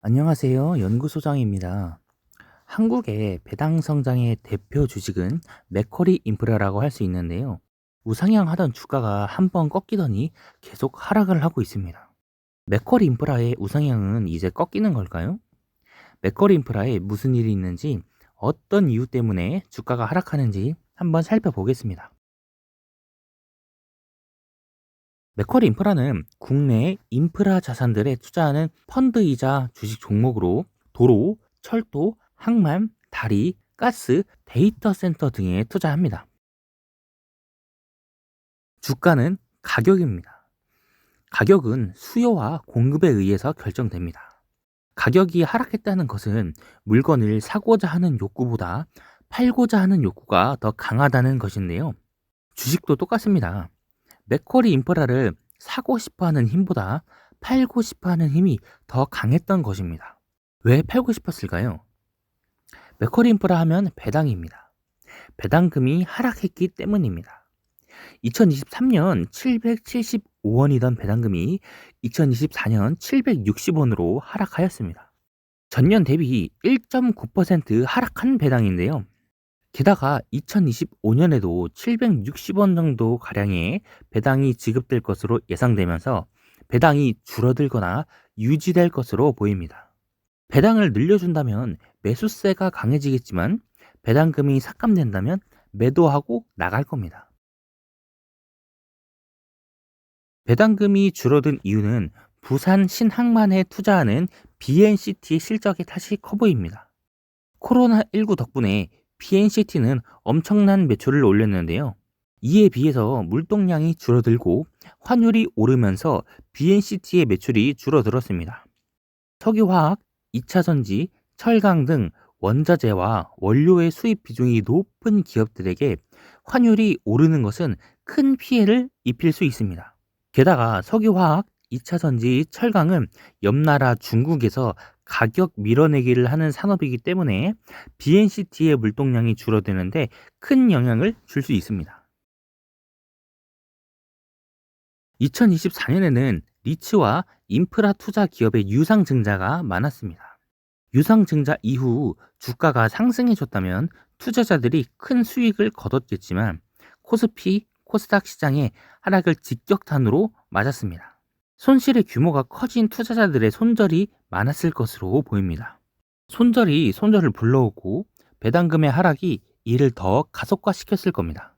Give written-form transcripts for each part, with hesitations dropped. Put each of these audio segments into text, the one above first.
안녕하세요. 연구소장입니다. 한국의 배당 성장의 대표 주식은 맥쿼리 인프라라고 할 수 있는데요. 우상향하던 주가가 한번 꺾이더니 계속 하락을 하고 있습니다. 맥쿼리 인프라의 우상향은 이제 꺾이는 걸까요? 맥쿼리 인프라에 무슨 일이 있는지, 어떤 이유 때문에 주가가 하락하는지 한번 살펴보겠습니다. 맥쿼리 인프라는 국내 인프라 자산들에 투자하는 펀드이자 주식 종목으로 도로, 철도, 항만, 다리, 가스, 데이터 센터 등에 투자합니다. 주가는 가격입니다. 가격은 수요와 공급에 의해서 결정됩니다. 가격이 하락했다는 것은 물건을 사고자 하는 욕구보다 팔고자 하는 욕구가 더 강하다는 것인데요. 주식도 똑같습니다. 맥쿼리 인프라를 사고 싶어 하는 힘보다 팔고 싶어 하는 힘이 더 강했던 것입니다. 왜 팔고 싶었을까요? 맥쿼리 인프라 하면 배당입니다. 배당금이 하락했기 때문입니다. 2023년 775원이던 배당금이 2024년 760원으로 하락하였습니다. 전년 대비 1.9% 하락한 배당인데요. 게다가 2025년에도 760원 정도 가량의 배당이 지급될 것으로 예상되면서 배당이 줄어들거나 유지될 것으로 보입니다. 배당을 늘려준다면 매수세가 강해지겠지만 배당금이 삭감된다면 매도하고 나갈 겁니다. 배당금이 줄어든 이유는 부산 신항만에 투자하는 BNCT의 실적의 탓이 커 보입니다. 코로나19 덕분에 BNCT는 엄청난 매출을 올렸는데요. 이에 비해서 물동량이 줄어들고 환율이 오르면서 BNCT의 매출이 줄어들었습니다. 석유화학, 2차전지, 철강 등 원자재와 원료의 수입 비중이 높은 기업들에게 환율이 오르는 것은 큰 피해를 입힐 수 있습니다. 게다가 석유화학, 2차전지, 철강은 옆나라 중국에서 가격 밀어내기를 하는 산업이기 때문에 BNCT의 물동량이 줄어드는데 큰 영향을 줄 수 있습니다. 2024년에는 리츠와 인프라 투자 기업의 유상증자가 많았습니다. 유상증자 이후 주가가 상승해줬다면 투자자들이 큰 수익을 거뒀겠지만 코스피, 코스닥 시장의 하락을 직격탄으로 맞았습니다. 손실의 규모가 커진 투자자들의 손절이 많았을 것으로 보입니다. 손절이 손절을 불러오고 배당금의 하락이 이를 더 가속화시켰을 겁니다.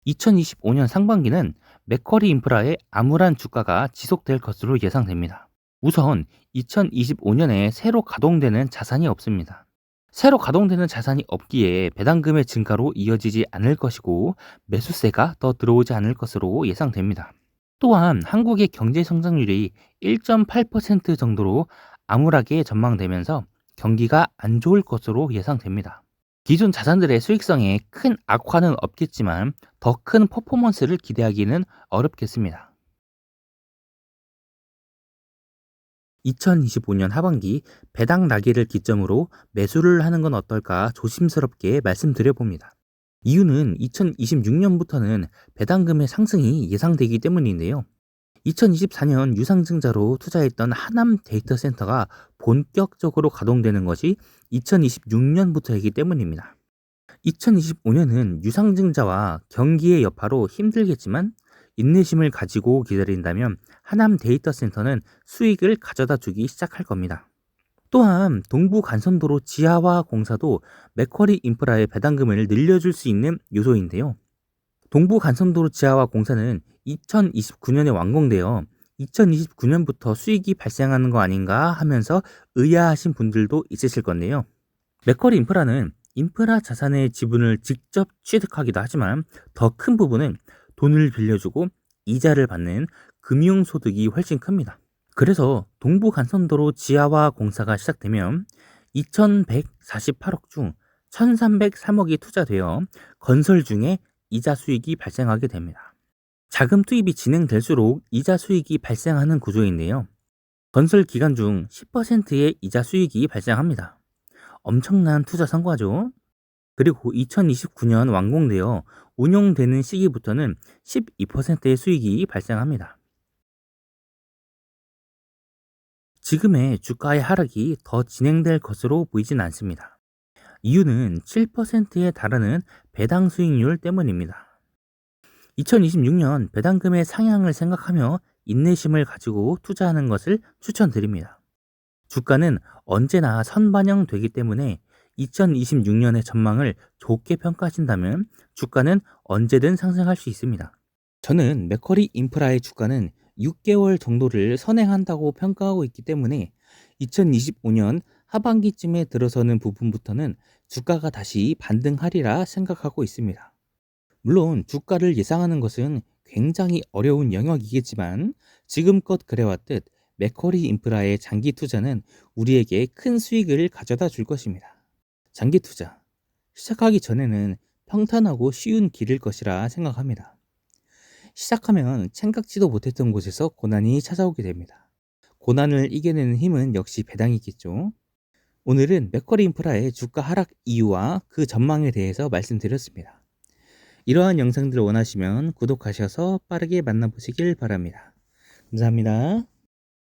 2025년 상반기는 맥쿼리 인프라의 암울한 주가가 지속될 것으로 예상됩니다. 우선 2025년에 새로 가동되는 자산이 없습니다. 새로 가동되는 자산이 없기에 배당금의 증가로 이어지지 않을 것이고 매수세가 더 들어오지 않을 것으로 예상됩니다. 또한 한국의 경제 성장률이 1.8% 정도로 암울하게 전망되면서 경기가 안 좋을 것으로 예상됩니다. 기존 자산들의 수익성에 큰 악화는 없겠지만 더 큰 퍼포먼스를 기대하기는 어렵겠습니다. 2025년 하반기 배당 나기를 기점으로 매수를 하는 건 어떨까 조심스럽게 말씀드려 봅니다. 이유는 2026년부터는 배당금의 상승이 예상되기 때문인데요. 2024년 유상증자로 투자했던 하남 데이터 센터가 본격적으로 가동되는 것이 2026년부터이기 때문입니다. 2025년은 유상증자와 경기의 여파로 힘들겠지만 인내심을 가지고 기다린다면 하남 데이터 센터는 수익을 가져다 주기 시작할 겁니다. 또한 동부 간선도로 지하화 공사도 맥쿼리 인프라의 배당금을 늘려줄 수 있는 요소인데요. 동부 간선도로 지하화 공사는 2029년에 완공되어 2029년부터 수익이 발생하는 거 아닌가 하면서 의아하신 분들도 있으실 건데요. 맥쿼리 인프라는 인프라 자산의 지분을 직접 취득하기도 하지만 더 큰 부분은 돈을 빌려주고 이자를 받는 금융소득이 훨씬 큽니다. 그래서 동부 간선도로 지하화 공사가 시작되면 2148억 중 1303억이 투자되어 건설 중에 이자 수익이 발생하게 됩니다. 자금 투입이 진행될수록 이자 수익이 발생하는 구조인데요. 건설 기간 중 10%의 이자 수익이 발생합니다. 엄청난 투자 성과죠. 그리고 2029년 완공되어 운영되는 시기부터는 12%의 수익이 발생합니다. 지금의 주가의 하락이 더 진행될 것으로 보이진 않습니다. 이유는 7%에 달하는 배당 수익률 때문입니다. 2026년 배당금의 상향을 생각하며 인내심을 가지고 투자하는 것을 추천드립니다. 주가는 언제나 선반영되기 때문에 2026년의 전망을 좋게 평가하신다면 주가는 언제든 상승할 수 있습니다. 저는 맥쿼리 인프라의 주가는 6개월 정도를 선행한다고 평가하고 있기 때문에 2025년 하반기쯤에 들어서는 부분부터는 주가가 다시 반등하리라 생각하고 있습니다. 물론 주가를 예상하는 것은 굉장히 어려운 영역이겠지만 지금껏 그래왔듯 맥쿼리 인프라의 장기 투자는 우리에게 큰 수익을 가져다 줄 것입니다. 장기 투자 시작하기 전에는 평탄하고 쉬운 길일 것이라 생각합니다. 시작하면 생각지도 못했던 곳에서 고난이 찾아오게 됩니다. 고난을 이겨내는 힘은 역시 배당이겠죠. 오늘은 맥쿼리 인프라의 주가 하락 이유와 그 전망에 대해서 말씀드렸습니다. 이러한 영상들을 원하시면 구독하셔서 빠르게 만나보시길 바랍니다. 감사합니다.